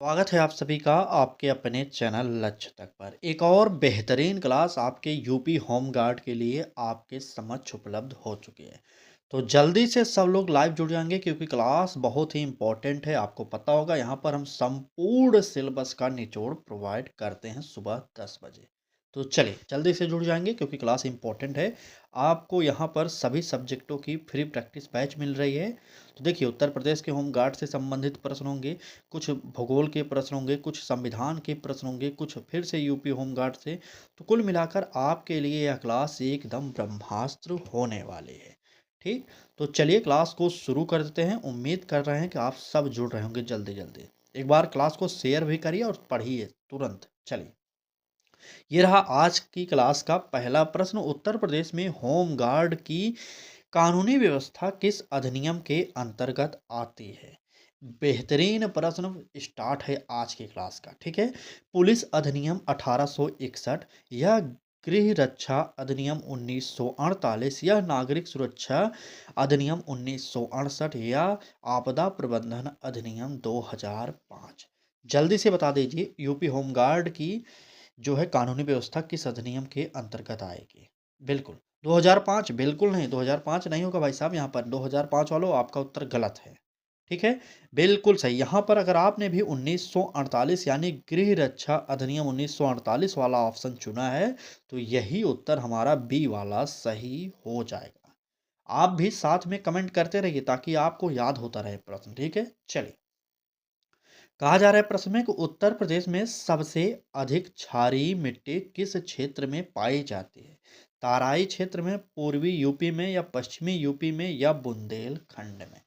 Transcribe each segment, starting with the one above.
स्वागत है आप सभी का आपके अपने चैनल लक्ष्य तक पर। एक और बेहतरीन क्लास आपके यूपी होम गार्ड के लिए आपके समक्ष उपलब्ध हो चुकी है। तो जल्दी से सब लोग लाइव जुड़ जाएंगे क्योंकि क्लास बहुत ही इम्पोर्टेंट है। आपको पता होगा यहाँ पर हम संपूर्ण सिलेबस का निचोड़ प्रोवाइड करते हैं सुबह 10 बजे। तो चलिए जल्दी से जुड़ जाएंगे क्योंकि क्लास इम्पोर्टेंट है। आपको यहाँ पर सभी सब्जेक्टों की फ्री प्रैक्टिस बैच मिल रही है। तो देखिए, उत्तर प्रदेश के होम गार्ड से संबंधित प्रश्न होंगे, कुछ भूगोल के प्रश्न होंगे, कुछ संविधान के प्रश्न होंगे, कुछ फिर से यूपी होमगार्ड से। तो कुल मिलाकर आपके लिए यह क्लास एकदम ब्रह्मास्त्र होने वाली है। ठीक, तो चलिए क्लास को शुरू कर देते हैं। उम्मीद कर रहे हैं कि आप सब जुड़ रहे होंगे जल्दी जल्दी। एक बार क्लास को शेयर भी करिए और पढ़िए तुरंत। चलिए, ये रहा आज की क्लास का पहला प्रश्न। उत्तर प्रदेश में होम गार्ड की कानूनी व्यवस्था किस अधिनियम के अंतर्गत आती है? बेहतरीन प्रश्न स्टार्ट है आज की क्लास का। ठीक है, पुलिस अधिनियम 1861 या गृह रक्षा अधिनियम 1948 या नागरिक सुरक्षा अधिनियम 1968 या आपदा प्रबंधन अधिनियम 2005। जल्दी से बता दीजिए, यूपी होमगार्ड की जो है कानूनी व्यवस्था किस अधिनियम के अंतर्गत आएगी? बिल्कुल 2005 बिल्कुल नहीं, 2005 नहीं होगा भाई साहब। यहाँ पर 2005 वालों, आपका उत्तर गलत है। ठीक है, बिल्कुल सही। यहाँ पर अगर आपने भी 1948 यानी गृह रक्षा अधिनियम 1948 वाला ऑप्शन चुना है तो यही उत्तर हमारा बी वाला सही हो जाएगा। आप भी साथ में कमेंट करते रहिए ताकि आपको याद होता रहे प्रश्न। ठीक है, चलिए। कहा जा रहा है प्रश्न में कि उत्तर प्रदेश में सबसे अधिक क्षारीय मिट्टी किस क्षेत्र में पाई जाती है? ताराई क्षेत्र में, पूर्वी यूपी में या पश्चिमी यूपी में या बुंदेलखंड में?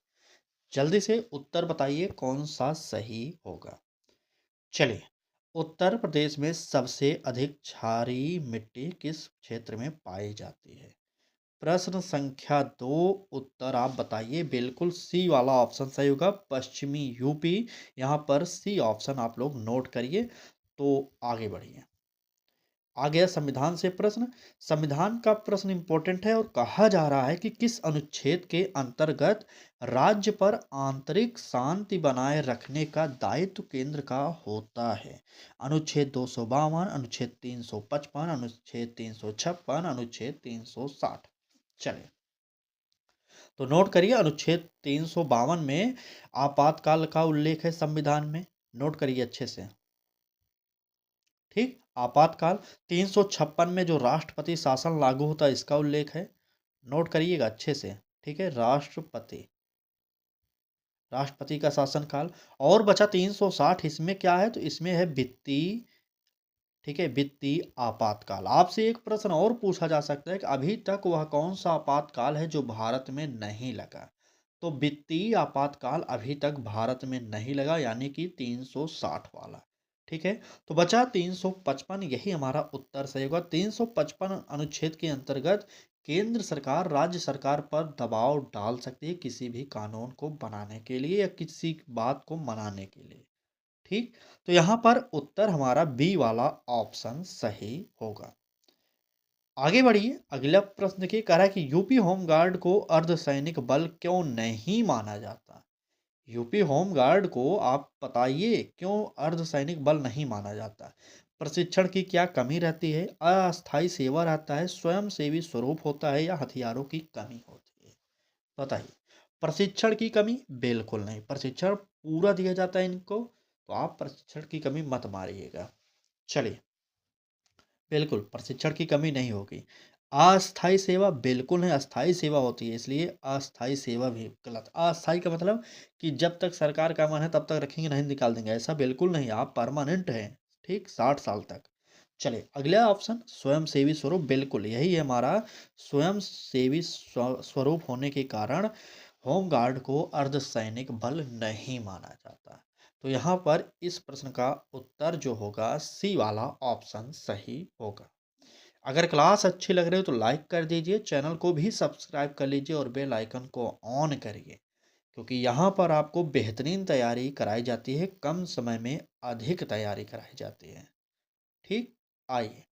जल्दी से उत्तर बताइए कौन सा सही होगा। चलिए, उत्तर प्रदेश में सबसे अधिक क्षारीय मिट्टी किस क्षेत्र में पाई जाती है? प्रश्न संख्या 2, उत्तर आप बताइए। बिल्कुल सी वाला ऑप्शन सही होगा, पश्चिमी यूपी। यहाँ पर सी ऑप्शन आप लोग नोट करिए। तो आगे बढ़िए। आ गया संविधान से प्रश्न। संविधान का प्रश्न इंपॉर्टेंट है और कहा जा रहा है कि किस अनुच्छेद के अंतर्गत राज्य पर आंतरिक शांति बनाए रखने का दायित्व केंद्र का होता है? अनुच्छेद 252, अनुच्छेद 355, अनुच्छेद 356, अनुच्छेद 360। चलिए, तो नोट करिए, अनुच्छेद 352 में आपातकाल का उल्लेख है संविधान में। नोट करिए अच्छे से। ठीक, आपातकाल। 356 में जो राष्ट्रपति शासन लागू होता है इसका उल्लेख है। नोट करिएगा अच्छे से। ठीक है, राष्ट्रपति का शासनकाल। और बचा 360, इसमें क्या है? तो इसमें है वित्तीय। ठीक है, वित्तीय आपातकाल। आपसे एक प्रश्न और पूछा जा सकता है कि अभी तक वह कौन सा आपातकाल है जो भारत में नहीं लगा? तो वित्तीय आपातकाल अभी तक भारत में नहीं लगा, यानी कि 360 वाला। ठीक है, तो बचा 355, यही हमारा उत्तर सही होगा। 355 अनुच्छेद के अंतर्गत केंद्र सरकार राज्य सरकार पर दबाव डाल सकती है किसी भी कानून को बनाने के लिए या किसी बात को मनाने के लिए। ठीक, तो यहाँ पर उत्तर हमारा बी वाला ऑप्शन सही होगा। आगे बढ़िए, अगला प्रश्न देखिए, कह रहा है कि यूपी होमगार्ड को अर्धसैनिक बल क्यों नहीं माना जाता? यूपी होमगार्ड को आप बताइए क्यों अर्धसैनिक बल नहीं माना जाता? प्रशिक्षण की क्या कमी रहती है, अस्थायी सेवा रहता है, स्वयंसेवी स्वरूप होता है या हथियारों की कमी होती है? बताइए। प्रशिक्षण की कमी बिल्कुल नहीं, प्रशिक्षण पूरा दिया जाता है इनको। तो आप प्रशिक्षण की कमी मत मारिएगा। चलिए, बिल्कुल प्रशिक्षण की कमी नहीं होगी। अस्थायी सेवा बिल्कुल नहीं, अस्थायी सेवा होती है, इसलिए अस्थायी सेवा भी गलत। अस्थायी का मतलब कि जब तक सरकार का मन है तब तक रखेंगे, नहीं निकाल देंगे, ऐसा बिल्कुल नहीं। आप परमानेंट हैं। ठीक, 60 साल तक। चलिए, अगला ऑप्शन स्वयंसेवी स्वरूप, बिल्कुल यही है हमारा। स्वयंसेवी स्वरूप होने के कारण होमगार्ड को अर्धसैनिक बल नहीं माना जाता। तो यहाँ पर इस प्रश्न का उत्तर जो होगा सी वाला ऑप्शन सही होगा। अगर क्लास अच्छी लग रही हो तो लाइक कर दीजिए, चैनल को भी सब्सक्राइब कर लीजिए और बेल आइकन को ऑन करिए क्योंकि यहाँ पर आपको बेहतरीन तैयारी कराई जाती है, कम समय में अधिक तैयारी कराई जाती है। ठीक, आइए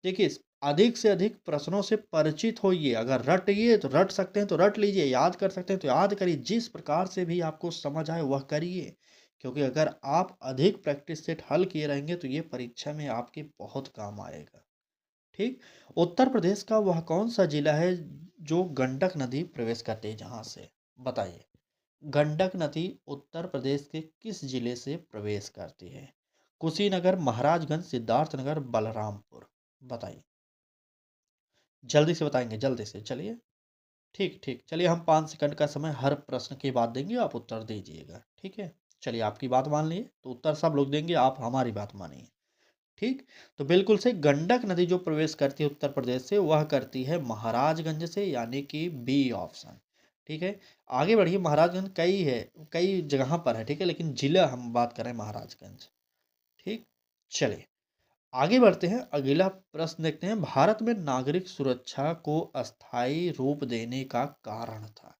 देखिए, अधिक से अधिक प्रश्नों से परिचित होइए। अगर रटिए तो रट सकते हैं तो रट लीजिए, याद कर सकते हैं तो याद करिए, जिस प्रकार से भी आपको समझ आए वह करिए। क्योंकि अगर आप अधिक प्रैक्टिस सेट हल किए रहेंगे तो ये परीक्षा में आपके बहुत काम आएगा। ठीक। उत्तर प्रदेश का वह कौन सा जिला है जो गंडक नदी प्रवेश करती है जहां से? बताइए। गंडक नदी उत्तर प्रदेश के किस जिले से प्रवेश करती है? कुशीनगर, महाराजगंज, सिद्धार्थनगर, बलरामपुर। बताइए। जल्दी से बताएंगे, जल्दी से चलिए। ठीक ठीक, चलिए हम 5 सेकंड का समय हर प्रश्न के बाद देंगे, आप उत्तर दीजिएगा। ठीक है। चलिए आपकी बात मान लिए तो उत्तर सब लोग देंगे, आप हमारी बात मानिए। ठीक। तो बिल्कुल से गंडक नदी जो प्रवेश करती है उत्तर प्रदेश से वह करती है महाराजगंज से, यानी कि बी ऑप्शन। ठीक है। आगे बढ़िए। महाराजगंज कई है, कई जगह पर है, ठीक है, लेकिन जिला हम बात करें महाराजगंज। ठीक। चलिए आगे बढ़ते हैं, अगला प्रश्न देखते हैं। भारत में नागरिक सुरक्षा को अस्थायी रूप देने का कारण था।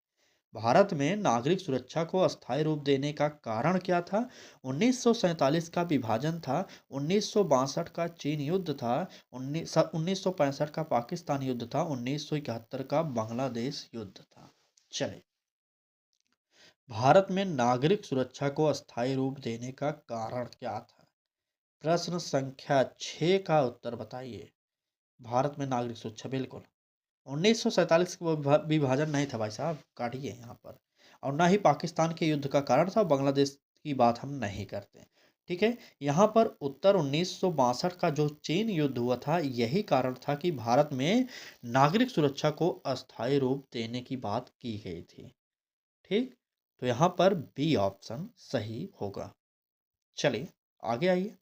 भारत में नागरिक सुरक्षा को अस्थायी रूप देने का कारण क्या था? 1947 का विभाजन था, 1962 का चीन युद्ध था, 1965 का पाकिस्तान युद्ध था, 1971 का बांग्लादेश युद्ध था। चले, भारत में नागरिक सुरक्षा को अस्थायी रूप देने का कारण क्या था? प्रश्न संख्या 6 का उत्तर बताइए। भारत में नागरिक सुरक्षा, बिल्कुल 1947 का विभाजन नहीं था भाई साहब, काटिए यहाँ पर। और ना ही पाकिस्तान के युद्ध का कारण था, बांग्लादेश की बात हम नहीं करते। ठीक है। यहाँ पर उत्तर 1962 का जो चीन युद्ध हुआ था यही कारण था कि भारत में नागरिक सुरक्षा को अस्थायी रूप देने की बात की गई थी। ठीक। तो यहाँ पर बी ऑप्शन सही होगा। चलिए आगे आइए।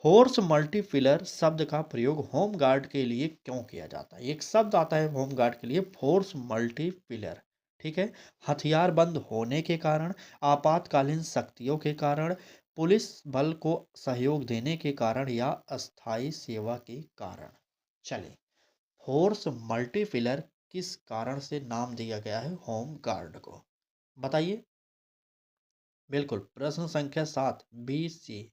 फोर्स मल्टीफिलर शब्द का प्रयोग होम गार्ड के लिए क्यों किया जाता है? एक शब्द आता है होम गार्ड के लिए, फोर्स मल्टीफिलर। ठीक है। हथियार बंद होने के कारण, आपातकालीन शक्तियों के कारण, पुलिस बल को सहयोग देने के कारण, या अस्थायी सेवा के कारण। चलिए, फोर्स मल्टीफिलर किस कारण से नाम दिया गया है होम गार्ड को? बताइए। बिल्कुल, प्रश्न संख्या 7 बी सी।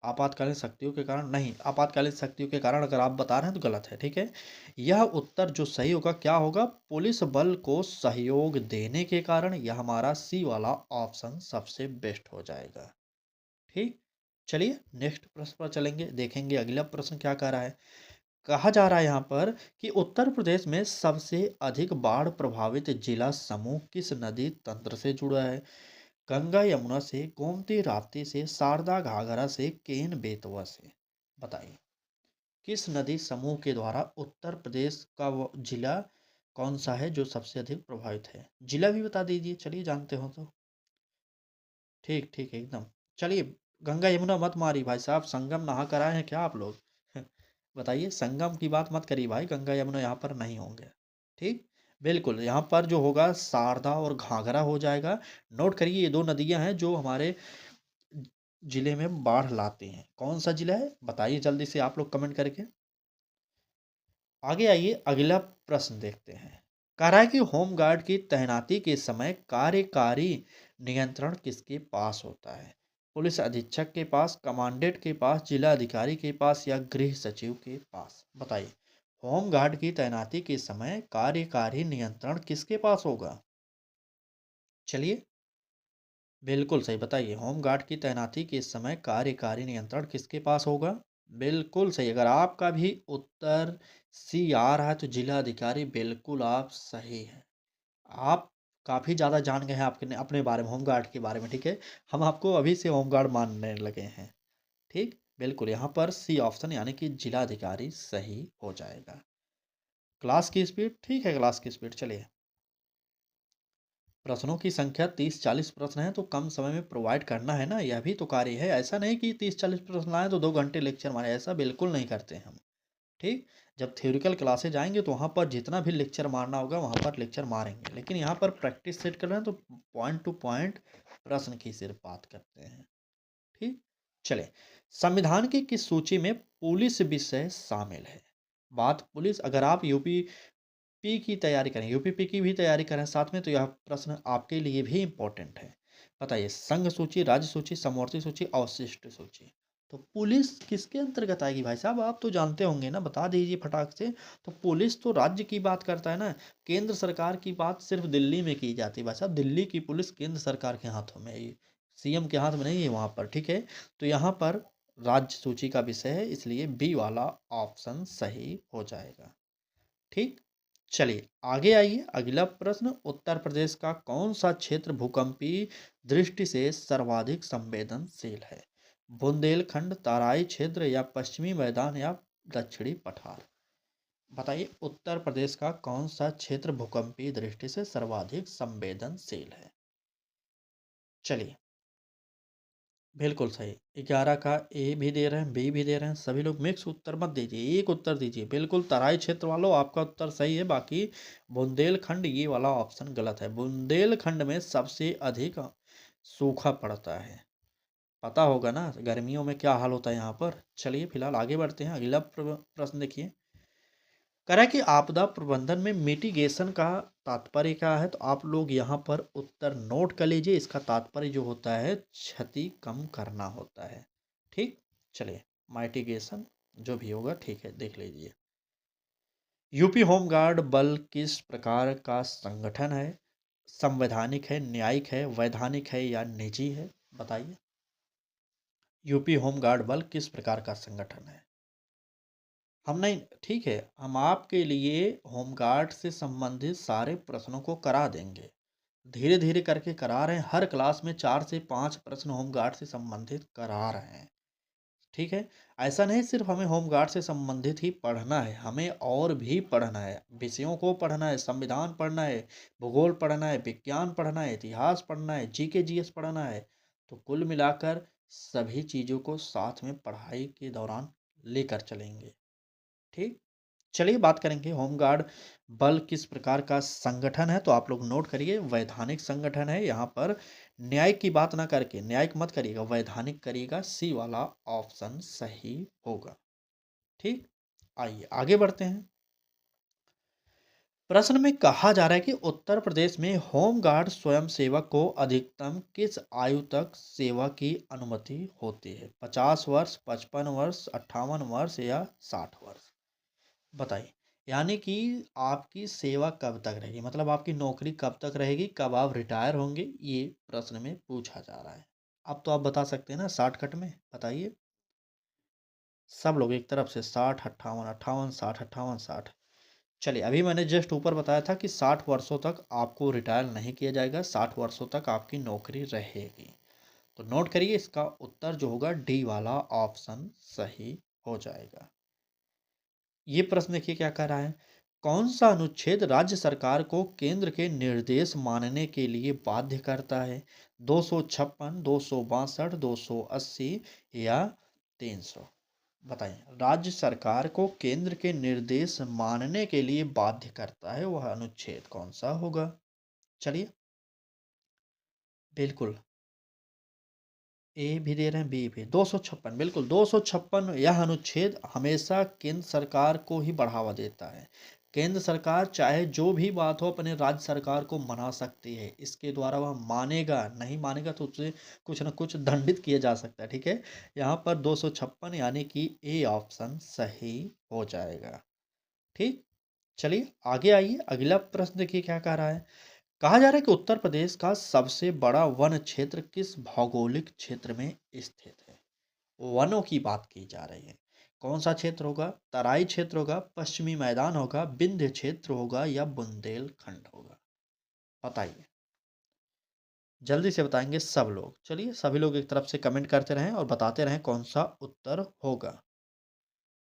आपातकालीन शक्तियों के कारण नहीं, आपातकालीन शक्तियों के कारण अगर आप बता रहे हैं तो गलत है। ठीक है। यह उत्तर जो सही होगा क्या होगा? पुलिस बल को सहयोग देने के कारण। यह हमारा सी वाला ऑप्शन सबसे बेस्ट हो जाएगा। ठीक। चलिए नेक्स्ट प्रश्न पर चलेंगे, देखेंगे अगला प्रश्न क्या कह रहा है। कहा जा रहा है यहाँ पर कि उत्तर प्रदेश में सबसे अधिक बाढ़ प्रभावित जिला समूह किस नदी तंत्र से जुड़ा है? गंगा यमुना से, गोमती राप्ती से, शारदा घाघरा से, केन बेतवा से। बताइए। किस नदी समूह के द्वारा उत्तर प्रदेश का वो जिला कौन सा है जो सबसे अधिक प्रभावित है? जिला भी बता दीजिए, चलिए जानते हो तो। ठीक ठीक एकदम। चलिए, गंगा यमुना मत मारिए भाई साहब, संगम नहा कर आए हैं क्या आप लोग? बताइए, संगम की बात मत करिए भाई, गंगा यमुना यहाँ पर नहीं होंगे। ठीक। बिल्कुल, यहाँ पर जो होगा शारदा और घाघरा हो जाएगा। नोट करिए, ये दो नदियां हैं जो हमारे जिले में बाढ़ लाती हैं। कौन सा जिला है बताइए जल्दी से आप लोग कमेंट करके। आगे आइए, अगला प्रश्न देखते हैं। कह रहा है कि होमगार्ड की तैनाती के समय कार्यकारी नियंत्रण किसके पास होता है? पुलिस अधीक्षक के पास, कमांडेंट के पास, जिला अधिकारी के पास, या गृह सचिव के पास? बताइए। होमगार्ड की तैनाती के समय कार्यकारी नियंत्रण किसके पास होगा? चलिए, बिल्कुल सही बताइए। होमगार्ड की तैनाती के समय कार्यकारी नियंत्रण किसके पास होगा? बिल्कुल सही। अगर आपका भी उत्तर सी आ रहा है तो जिला अधिकारी, बिल्कुल आप सही हैं। आप काफ़ी ज़्यादा जान गए हैं आपके अपने बारे में, होमगार्ड के बारे में। ठीक है। हम आपको अभी से होमगार्ड मानने लगे हैं। ठीक। बिल्कुल, यहाँ पर सी ऑप्शन यानी कि जिला अधिकारी सही हो जाएगा। क्लास की स्पीड ठीक है, क्लास की स्पीड। चलिए, प्रश्नों की संख्या 30-40 प्रश्न है तो कम समय में प्रोवाइड करना है ना, यह भी तो कार्य है। ऐसा नहीं कि 30-40 प्रश्न लाएं तो 2 घंटे लेक्चर मारे, ऐसा बिल्कुल नहीं करते हम। ठीक। जब थ्योरिकल क्लासेज आएंगे तो वहाँ पर जितना भी लेक्चर मारना होगा वहाँ पर लेक्चर मारेंगे, लेकिन यहाँ पर प्रैक्टिस सेट कर रहे हैं तो पॉइंट टू पॉइंट प्रश्न की सिर्फ बात करते हैं। ठीक। चले, संविधान की किस सूची में पुलिस विषय शामिल है? बात पुलिस, अगर आप यूपी पी की तैयारी करें, यूपीपी की भी तैयारी करें साथ में, तो यह प्रश्न आपके लिए भी इम्पोर्टेंट है। बताइए, संघ सूची, राज्य सूची, समवर्ती सूची, अवशिष्ट सूची। तो पुलिस किसके अंतर्गत आएगी भाई साहब? आप तो जानते होंगे ना, बता दीजिए फटाक से। तो पुलिस तो राज्य की बात करता है ना, केंद्र सरकार की बात सिर्फ दिल्ली में की जाती है भाई साहब। दिल्ली की पुलिस केंद्र सरकार के हाथों में है, सीएम के हाथ में नहीं है वहाँ पर, ठीक है। तो यहाँ पर राज्य सूची का विषय है, इसलिए बी वाला ऑप्शन सही हो जाएगा। ठीक। चलिए आगे आइए, अगला प्रश्न, उत्तर प्रदेश का कौन सा क्षेत्र भूकंपीय दृष्टि से सर्वाधिक संवेदनशील है? बुंदेलखंड, तराई क्षेत्र या पश्चिमी मैदान या दक्षिणी पठार? बताइए उत्तर प्रदेश का कौन सा क्षेत्र भूकंपीय दृष्टि से सर्वाधिक संवेदनशील है? चलिए, बिल्कुल सही। 11 का ए भी दे रहे हैं, बी भी दे रहे हैं। सभी लोग मिक्स उत्तर मत दीजिए, एक उत्तर दीजिए। बिल्कुल तराई क्षेत्र वालों, आपका उत्तर सही है। बाकी बुंदेलखंड, ये वाला ऑप्शन गलत है। बुंदेलखंड में सबसे अधिक सूखा पड़ता है। पता होगा ना गर्मियों में क्या हाल होता है यहाँ पर। चलिए फिलहाल आगे बढ़ते हैं, अगला प्रश्न देखिए। कह रहा है कि आपदा प्रबंधन में मिटिगेशन का तात्पर्य क्या है? तो आप लोग यहाँ पर उत्तर नोट कर लीजिए। इसका तात्पर्य जो होता है क्षति कम करना होता है। ठीक। चलिए, माइटिगेशन जो भी होगा, ठीक है, देख लीजिए। यूपी होमगार्ड बल किस प्रकार का संगठन है? संवैधानिक है, न्यायिक है, वैधानिक है या निजी है? बताइए। यूपी होमगार्ड बल किस प्रकार का संगठन है? हम नहीं, ठीक है, हम आपके लिए होमगार्ड से संबंधित सारे प्रश्नों को करा देंगे। धीरे धीरे करके करा रहे हैं। हर क्लास में 4 से 5 प्रश्न होमगार्ड से संबंधित करा रहे हैं। ठीक है। ऐसा नहीं सिर्फ हमें होमगार्ड से संबंधित ही पढ़ना है, हमें और भी पढ़ना है। विषयों को पढ़ना है, संविधान पढ़ना है, भूगोल पढ़ना है, विज्ञान पढ़ना है, इतिहास पढ़ना है, जीके जीएस पढ़ना है। तो कुल मिलाकर सभी चीज़ों को साथ में पढ़ाई के दौरान लेकर चलेंगे। ठीक। चलिए बात करेंगे होमगार्ड बल किस प्रकार का संगठन है। तो आप लोग नोट करिए, वैधानिक संगठन है। यहाँ पर न्यायिक की बात ना करके, न्यायिक मत करिएगा, वैधानिक करिएगा। सी वाला ऑप्शन सही होगा। ठीक। आइए आगे बढ़ते हैं। प्रश्न में कहा जा रहा है कि उत्तर प्रदेश में होमगार्ड स्वयंसेवक को अधिकतम किस आयु तक सेवा की अनुमति होती है? 50 वर्ष, 55 वर्ष, 58 वर्ष या 60 वर्ष? बताइए। यानी कि आपकी सेवा कब तक रहेगी, मतलब आपकी नौकरी कब तक रहेगी, कब आप रिटायर होंगे, ये प्रश्न में पूछा जा रहा है। अब तो आप बता सकते हैं ना शॉर्टकट में, बताइए। सब लोग एक तरफ से 60, 58, 58, 60, 58, 60। चलिए, अभी मैंने जस्ट ऊपर बताया था कि 60 वर्षों तक आपको रिटायर नहीं किया जाएगा, 60 वर्षों तक आपकी नौकरी रहेगी। तो नोट करिए, इसका उत्तर जो होगा डी वाला ऑप्शन सही हो जाएगा। ये प्रश्न देखिए क्या कह रहा है। कौन सा अनुच्छेद राज्य सरकार को केंद्र के निर्देश मानने के लिए बाध्य करता है? 256, 262, 280 या 300? बताइए। राज्य सरकार को केंद्र के निर्देश मानने के लिए बाध्य करता है, वह अनुच्छेद कौन सा होगा? चलिए, बिल्कुल ए भी दे रहे हैं, बी भी। 256, बिल्कुल 256, यह अनुच्छेद हमेशा केंद्र सरकार को ही बढ़ावा देता है। केंद्र सरकार चाहे जो भी बात हो अपने राज्य सरकार को मना सकती है। इसके द्वारा वह मानेगा, नहीं मानेगा तो उसे कुछ ना कुछ दंडित किया जा सकता है। ठीक है। यहाँ पर 256 यानी कि ए ऑप्शन सही हो जाएगा। ठीक। चलिए आगे आइए, अगला प्रश्न देखिए क्या कह रहा है। कहा जा रहा है कि उत्तर प्रदेश का सबसे बड़ा वन क्षेत्र किस भौगोलिक क्षेत्र में स्थित है? वनों की बात की जा रही है। कौन सा क्षेत्र होगा? तराई क्षेत्र होगा, पश्चिमी मैदान होगा, विंध्य क्षेत्र होगा या बुंदेलखंड होगा? बताइए, जल्दी से बताएंगे सब लोग। चलिए सभी लोग एक तरफ से कमेंट करते रहें और बताते रहें कौन सा उत्तर होगा।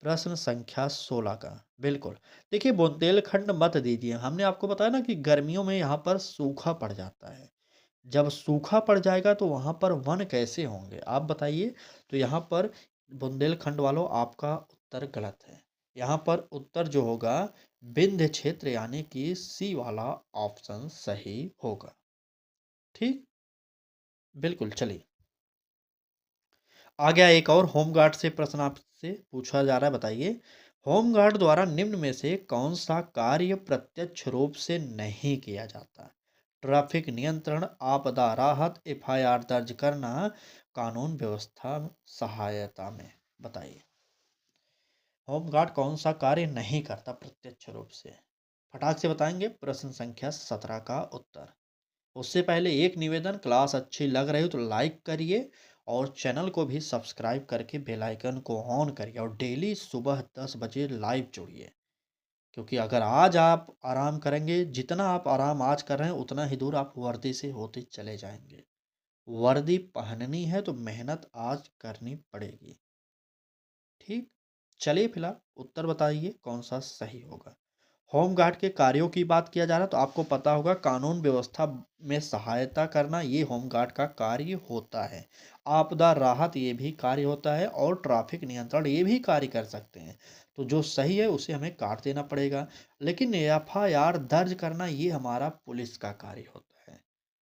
प्रश्न संख्या 16 का, बिल्कुल। देखिए बुंदेलखंड मत दीजिए, हमने आपको बताया ना कि गर्मियों में यहाँ पर सूखा पड़ जाता है। जब सूखा पड़ जाएगा तो वहाँ पर वन कैसे होंगे, आप बताइए। तो यहाँ पर बुंदेलखंड वालों, आपका उत्तर गलत है। यहाँ पर उत्तर जो होगा विंध्य क्षेत्र यानी कि सी वाला ऑप्शन सही होगा। ठीक। बिल्कुल। चलिए आ गया एक और होमगार्ड से प्रश्न आपसे पूछा जा रहा है, बताइए। होमगार्ड द्वारा निम्न में से कौन सा कार्य प्रत्यक्ष रूप से नहीं किया जाता? ट्रैफिक नियंत्रण, आपदा राहत, एफआईआर दर्ज करना, कानून व्यवस्था सहायता में? बताइए। होमगार्ड कौन सा कार्य नहीं करता प्रत्यक्ष रूप से? फटाक से बताएंगे प्रश्न संख्या 17 का उत्तर। उससे पहले एक निवेदन, क्लास अच्छी लग रही हो तो लाइक करिए और चैनल को भी सब्सक्राइब करके बेल आइकन को ऑन करिए और डेली सुबह 10 बजे लाइव जुड़िए। क्योंकि अगर आज आप आराम करेंगे, जितना आप आराम आज कर रहे हैं उतना ही दूर आप वर्दी से होते चले जाएंगे। वर्दी पहननी है तो मेहनत आज करनी पड़ेगी। ठीक, चलिए फिलहाल उत्तर बताइए कौन सा सही होगा। होमगार्ड के कार्यों की बात किया जा रहा है तो आपको पता होगा कानून व्यवस्था में सहायता करना ये होमगार्ड का कार्य होता है। आपदा राहत ये भी कार्य होता है और ट्रैफिक नियंत्रण ये भी कार्य कर सकते हैं। तो जो सही है उसे हमें काट देना पड़ेगा। लेकिन एफआईआर दर्ज करना ये हमारा पुलिस का कार्य होता है।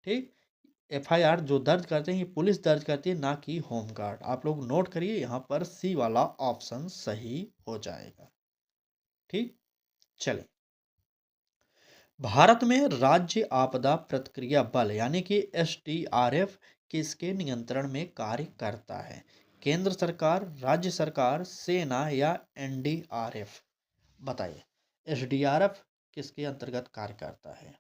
ठीक, एफआईआर जो दर्ज करते हैं ये पुलिस दर्ज करती है, ना कि होमगार्ड। आप लोग नोट करिए, यहाँ पर सी वाला ऑप्शन सही हो जाएगा। ठीक, चलिए। भारत में राज्य आपदा प्रतिक्रिया बल यानी कि एसडीआरएफ किसके नियंत्रण में कार्य करता है? केंद्र सरकार, राज्य सरकार, सेना या एनडीआरएफ? बताइए, एसडीआरएफ किसके अंतर्गत कार्य करता है?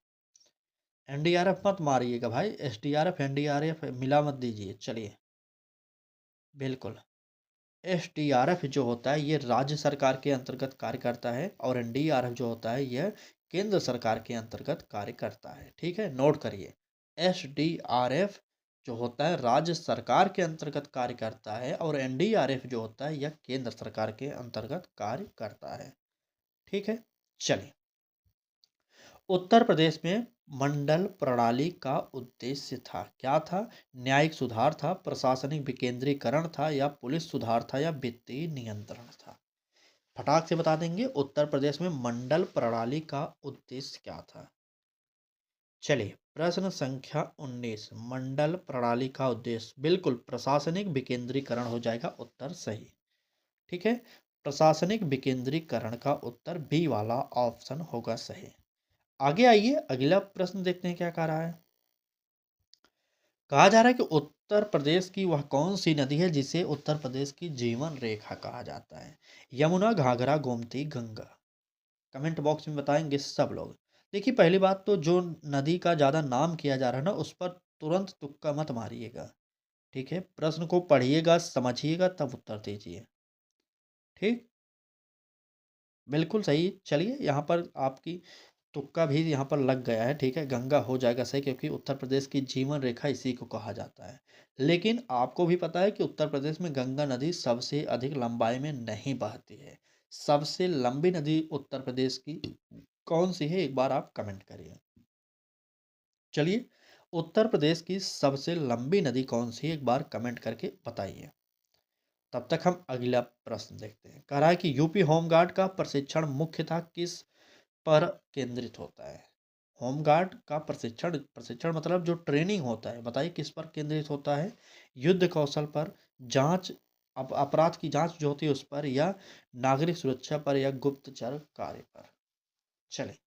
एनडीआरएफ मत मारिएगा भाई, एसडीआरएफ एनडीआरएफ मिला मत दीजिए। चलिए, बिल्कुल, एसडीआरएफ जो होता है ये राज्य सरकार के अंतर्गत कार्य करता है और एनडीआरएफ जो होता है यह केंद्र सरकार के अंतर्गत कार्य करता है। ठीक है, नोट करिए, एसडीआरएफ जो होता है राज्य सरकार के अंतर्गत कार्य करता है और एनडीआरएफ जो होता है यह केंद्र सरकार के अंतर्गत कार्य करता है। ठीक है, चलिए। उत्तर प्रदेश में मंडल प्रणाली का उद्देश्य था, क्या था? न्यायिक सुधार था, प्रशासनिक विकेंद्रीकरण था या पुलिस सुधार था या वित्तीय नियंत्रण था? फटाक से बता देंगे, उत्तर प्रदेश में मंडल प्रणाली का उद्देश्य क्या था? चलिए, प्रश्न संख्या 19, मंडल प्रणाली का उद्देश्य बिल्कुल प्रशासनिक विकेंद्रीकरण हो जाएगा उत्तर सही। ठीक है, प्रशासनिक विकेंद्रीकरण का उत्तर बी वाला ऑप्शन होगा सही। आगे आइए, अगला प्रश्न देखते हैं क्या कह रहा है। कहा जा रहा है कि उत्तर प्रदेश की वह कौन सी नदी है जिसे उत्तर प्रदेश की जीवन रेखा कहा जाता है? यमुना, घाघरा, गोमती, गंगा? कमेंट बॉक्स में बताएंगे सब लोग। देखिए, पहली बात तो जो नदी का ज़्यादा नाम किया जा रहा है ना उस पर तुरंत तुक्का मत मारिएगा। ठीक है, प्रश्न को पढ़िएगा, समझिएगा, तब उत्तर दीजिए। ठीक, बिल्कुल सही। चलिए, यहाँ पर आपकी तुक्का भी यहाँ पर लग गया है। ठीक है, गंगा हो जाएगा सही क्योंकि उत्तर प्रदेश की जीवन रेखा इसी को कहा जाता है। लेकिन आपको भी पता है कि उत्तर प्रदेश में गंगा नदी सबसे अधिक लंबाई में नहीं बहती है। सबसे लंबी नदी उत्तर प्रदेश की कौन सी है, एक बार आप कमेंट करिए। चलिए, उत्तर प्रदेश की सबसे लंबी नदी कौन सी है, एक बार कमेंट करके बताइए। तब तक हम अगला प्रश्न देखते हैं। कह रहा है कि यूपी होमगार्ड का प्रशिक्षण मुख्यतः किस पर केंद्रित होता है? होमगार्ड का प्रशिक्षण प्रशिक्षण मतलब जो ट्रेनिंग होता है, बताइए किस पर केंद्रित होता है? युद्ध कौशल पर, जांच, अपराध की जांच जो होती है उस पर, या नागरिक सुरक्षा पर, या गुप्तचर कार्य पर? चलिए,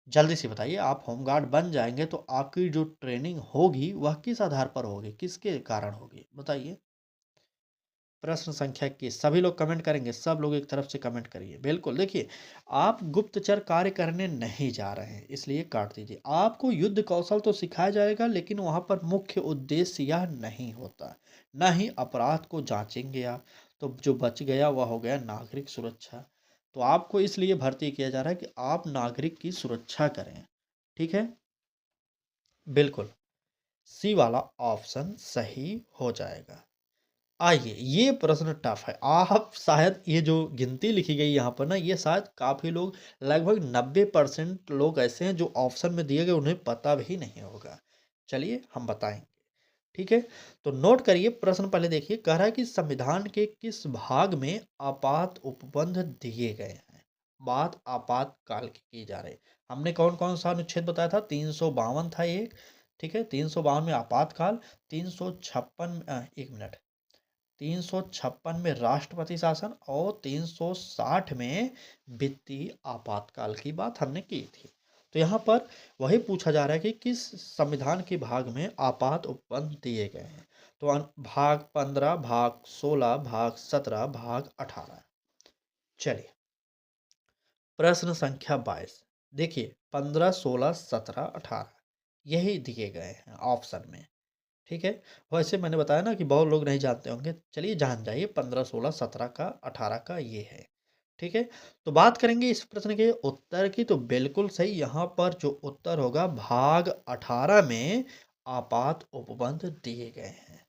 जल्दी से बताइए, आप होमगार्ड बन जाएंगे तो आपकी जो ट्रेनिंग होगी वह किस आधार पर होगी, किसके कारण होगी, बताइए। प्रश्न संख्या 21, सभी लोग कमेंट करेंगे, सब लोग एक तरफ से कमेंट करिए। बिल्कुल, देखिए, आप गुप्तचर कार्य करने नहीं जा रहे हैं इसलिए काट दीजिए। आपको युद्ध कौशल तो सिखाया जाएगा लेकिन वहाँ पर मुख्य उद्देश्य यह नहीं होता। ना ही अपराध को जांचेंगे आप। तो जो बच गया वह हो गया नागरिक सुरक्षा। तो आपको इसलिए भर्ती किया जा रहा है कि आप नागरिक की सुरक्षा करें। ठीक है, बिल्कुल, सी वाला ऑप्शन सही हो जाएगा। आइए, ये प्रश्न टफ है। आप शायद ये जो गिनती लिखी गई यहाँ पर ना ये शायद काफ़ी लोग, लगभग 90% लोग ऐसे हैं जो ऑप्शन में दिए गए उन्हें पता भी नहीं होगा। चलिए, हम बताएंगे। ठीक है, तो नोट करिए, प्रश्न पहले देखिए। कह रहा है कि संविधान के किस भाग में आपात उपबंध दिए गए हैं? बात आपातकाल की जा रही है। हमने कौन कौन सा अनुच्छेद बताया था? 352 था एक। ठीक है, 352 में आपातकाल, 356, एक मिनट, 356 में राष्ट्रपति शासन और 360 में वित्तीय आपातकाल की बात हमने की थी। तो यहाँ पर वही पूछा जा रहा है कि किस संविधान के भाग में आपात उपबंध दिए गए हैं? तो भाग 15, भाग 16, भाग 17, भाग 18? चलिए, प्रश्न संख्या 22, देखिए, 15, 16, 17, 18 यही दिए गए हैं ऑप्शन में। ठीक है। वैसे मैंने बताया ना कि बहुत लोग नहीं जानते होंगे, चलिए जान जाइए 15, 16, 17 का, 18 का ये है। ठीक है। तो बात करेंगे इस प्रश्न के उत्तर की, तो बिल्कुल सही यहाँ पर जो उत्तर होगा भाग 18 में आपात उपबंध दिए गए हैं।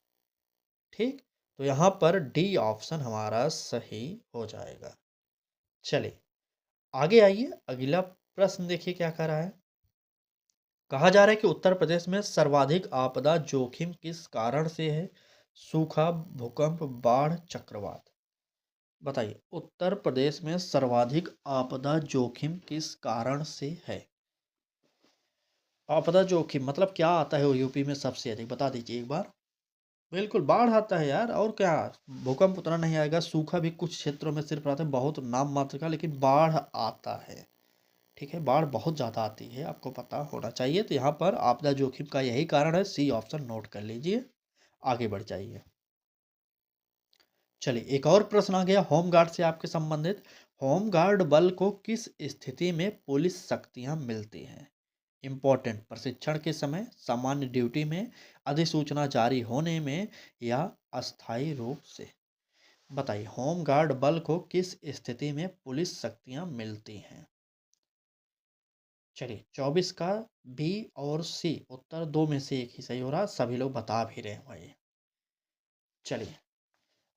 ठीक। तो यहाँ पर डी ऑप्शन हमारा सही हो जाएगा। चलिए आगे आइए, अगला प्रश्न देखिए क्या कह रहा है। कहा जा रहा है कि उत्तर प्रदेश में सर्वाधिक आपदा जोखिम किस कारण से है? सूखा, भूकंप, बाढ़, चक्रवात। बताइए उत्तर प्रदेश में सर्वाधिक आपदा जोखिम किस कारण से है? आपदा जोखिम मतलब क्या आता है वो यूपी में सबसे अधिक, बता दीजिए एक बार। बिल्कुल बाढ़ आता है यार, और क्या। भूकंप उतना नहीं आएगा, सूखा भी कुछ क्षेत्रों में सिर्फ आता है, बहुत नाम मात्र का, लेकिन बाढ़ आता है। ठीक है, बाढ़ बहुत ज़्यादा आती है, आपको पता होना चाहिए। तो यहाँ पर आपदा जोखिम का यही कारण है, सी ऑप्शन नोट कर लीजिए। आगे बढ़ जाइए। चलिए एक और प्रश्न आ गया होमगार्ड से आपके संबंधित। होमगार्ड बल को किस स्थिति में पुलिस शक्तियां मिलती हैं? इंपॉर्टेंट, प्रशिक्षण के समय, सामान्य ड्यूटी में, अधिसूचना जारी होने में, या अस्थायी रूप से। बताइए होमगार्ड बल को किस स्थिति में पुलिस शक्तियां मिलती हैं? चलिए 24 का बी और सी उत्तर दो में से एक ही सही हो रहा, सभी लोग बता भी रहे हैं भाई। चलिए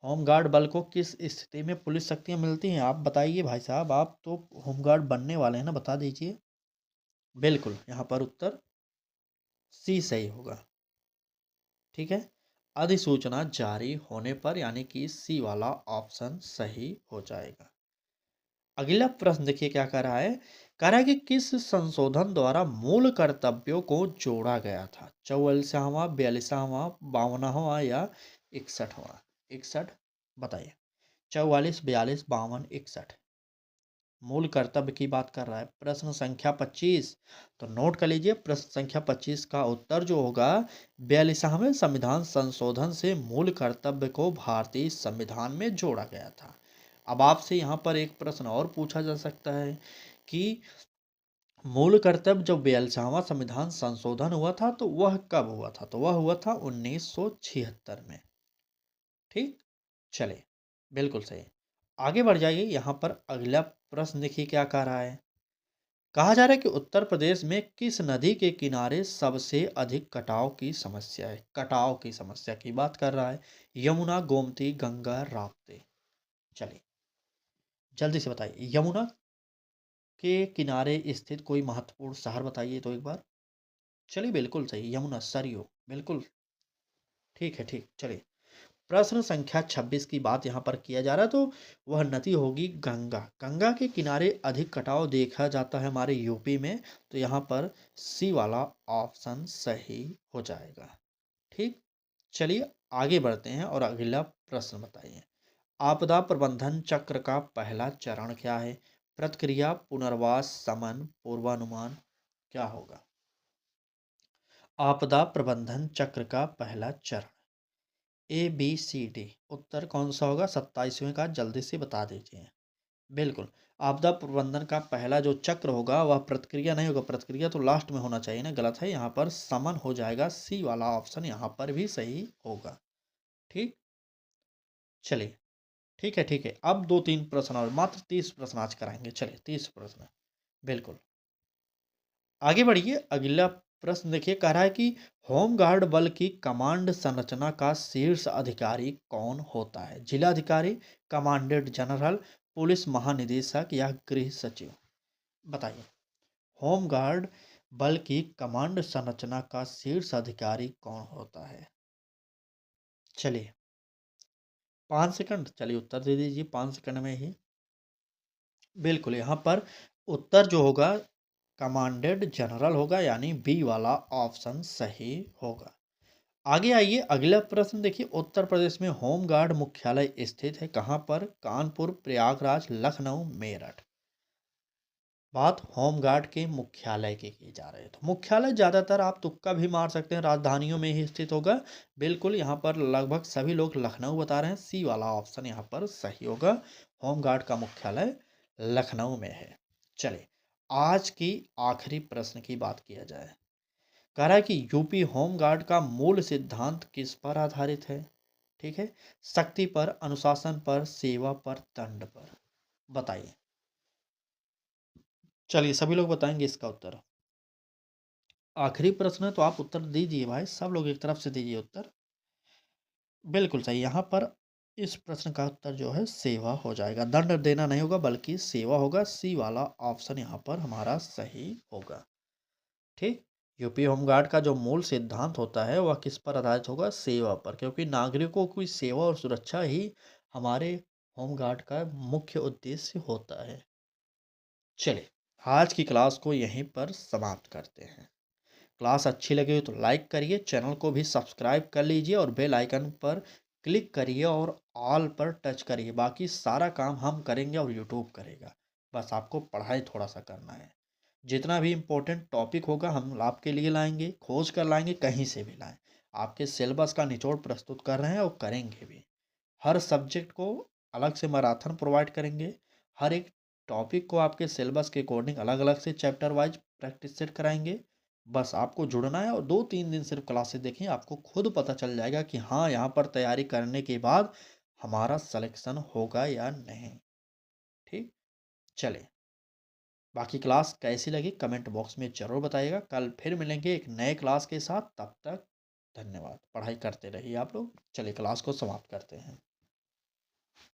होमगार्ड बल को किस स्थिति में पुलिस शक्तियां मिलती हैं, आप बताइए भाई साहब, आप तो होमगार्ड बनने वाले हैं ना, बता दीजिए। बिल्कुल यहाँ पर उत्तर सी सही होगा। ठीक है, अधिसूचना जारी होने पर, यानी कि सी वाला ऑप्शन सही हो जाएगा। अगला प्रश्न देखिए क्या कह रहा है। कह रहा है कि किस संशोधन द्वारा मूल कर्तव्यों को जोड़ा गया था? 44वां, 42वां, 52वां, या 61वां? 61। बताइए 44, 42, 52, 61। मूल कर्तव्य की बात कर रहा है। प्रश्न संख्या 25, तो नोट कर लीजिए प्रश्न संख्या 25 का उत्तर जो होगा 42वें संविधान संशोधन से मूल कर्तव्य को भारतीय संविधान में जोड़ा गया था। अब आपसे यहाँ पर एक प्रश्न और पूछा जा सकता है कि मूल कर्तव्य जब 42वां संविधान संशोधन हुआ था तो वह कब हुआ था? तो वह हुआ था 1976 में। ठीक। चले बिल्कुल सही। आगे बढ़ जाइए, यहाँ पर अगला प्रश्न देखिए क्या कह रहा है। कहा जा रहा है कि उत्तर प्रदेश में किस नदी के किनारे सबसे अधिक कटाव की समस्या है? कटाव की समस्या की बात कर रहा है। यमुना, गोमती, गंगा, राप्ती। चलिए जल्दी से बताइए, यमुना के किनारे स्थित कोई महत्वपूर्ण शहर बताइए तो एक बार। चलिए बिल्कुल सही, यमुना, सरयू, बिल्कुल ठीक है। ठीक, चलिए प्रश्न संख्या 26 की बात यहाँ पर किया जा रहा है, तो वह नदी होगी गंगा। गंगा के किनारे अधिक कटाव देखा जाता है हमारे यूपी में, तो यहाँ पर सी वाला ऑप्शन सही हो जाएगा। ठीक। चलिए आगे बढ़ते हैं और अगला प्रश्न बताइए। आपदा प्रबंधन चक्र का पहला चरण क्या है? प्रतिक्रिया, पुनर्वास, समन, पूर्वानुमान, क्या होगा? आपदा प्रबंधन चक्र का पहला चरण ए बी सी डी, उत्तर कौन सा होगा 27वें का, जल्दी से बता दीजिए। बिल्कुल, आपदा प्रबंधन का पहला जो चक्र होगा वह प्रतिक्रिया नहीं होगा, प्रतिक्रिया तो लास्ट में होना चाहिए ना, गलत है, यहाँ पर समन हो जाएगा। सी वाला ऑप्शन यहाँ पर भी सही होगा। ठीक। चलिए ठीक है। ठीक है, अब दो तीन प्रश्न और, मात्र 30 प्रश्न आज कराएंगे। चलिए 30 प्रश्न। बिल्कुल आगे बढ़िए, अगला प्रश्न देखिए कह रहा है कि होमगार्ड बल की कमांड संरचना का शीर्ष अधिकारी कौन होता है? जिलाधिकारी, कमांडेंट जनरल, पुलिस महानिदेशक, या गृह सचिव? बताइए होमगार्ड बल की कमांड संरचना का शीर्ष अधिकारी कौन होता है? चलिए 5 सेकंड, चलिए उत्तर दे दीजिए 5 सेकंड में ही। बिल्कुल यहाँ पर उत्तर जो होगा कमांडेंट जनरल होगा, यानी बी वाला ऑप्शन सही होगा। आगे आइए, अगला प्रश्न देखिए। उत्तर प्रदेश में होमगार्ड मुख्यालय स्थित है कहाँ पर? कानपुर, प्रयागराज, लखनऊ, मेरठ। बात होमगार्ड के मुख्यालय की जा रही है, तो मुख्यालय ज़्यादातर आप तुक्का भी मार सकते हैं, राजधानियों में ही स्थित होगा। बिल्कुल यहाँ पर लगभग सभी लोग लखनऊ बता रहे हैं, सी वाला ऑप्शन यहाँ पर सही होगा। होमगार्ड का मुख्यालय लखनऊ में है। चलिए आज की आखिरी प्रश्न की बात किया जाए। कह रहा है कि यूपी होमगार्ड का मूल सिद्धांत किस पर आधारित है? ठीक है, शक्ति पर, अनुशासन पर, सेवा पर, दंड पर। बताइए। चलिए सभी लोग बताएंगे इसका उत्तर। आखिरी प्रश्न है तो आप उत्तर दीजिए भाई, सब लोग एक तरफ से दीजिए उत्तर। बिल्कुल सही। यहाँ पर इस प्रश्न का उत्तर जो है सेवा हो जाएगा, दंड देना नहीं होगा बल्कि सेवा होगा। सी वाला ऑप्शन यहाँ पर हमारा सही होगा। ठीक। यूपी होमगार्ड का जो मूल सिद्धांत होता है वह किस पर आधारित होगा? सेवा पर, क्योंकि नागरिकों की सेवा और सुरक्षा ही हमारे होमगार्ड का मुख्य उद्देश्य होता है। चलिए, आज की क्लास को यहीं पर समाप्त करते हैं। क्लास अच्छी लगी हो तो लाइक करिए, चैनल को भी सब्सक्राइब कर लीजिए और बेल आइकन पर क्लिक करिए और ऑल पर टच करिए। बाकी सारा काम हम करेंगे और यूट्यूब करेगा, बस आपको पढ़ाई थोड़ा सा करना है। जितना भी इम्पोर्टेंट टॉपिक होगा हम आपके लिए लाएंगे, खोज कर लाएंगे, कहीं से भी लाएं। आपके सिलेबस का निचोड़ प्रस्तुत कर रहे हैं और करेंगे भी। हर सब्जेक्ट को अलग से मैराथन प्रोवाइड करेंगे। हर एक टॉपिक को आपके सिलेबस के अकॉर्डिंग अलग अलग से चैप्टर वाइज प्रैक्टिस सेट कराएंगे। बस आपको जुड़ना है और 2-3 दिन सिर्फ क्लासेस देखें, आपको खुद पता चल जाएगा कि हाँ यहाँ पर तैयारी करने के बाद हमारा सिलेक्शन होगा या नहीं। ठीक। चले, बाकी क्लास कैसी लगी कमेंट बॉक्स में ज़रूर बताइएगा। कल फिर मिलेंगे एक नए क्लास के साथ, तब तक धन्यवाद। पढ़ाई करते रहिए आप लोग। चलिए क्लास को समाप्त करते हैं।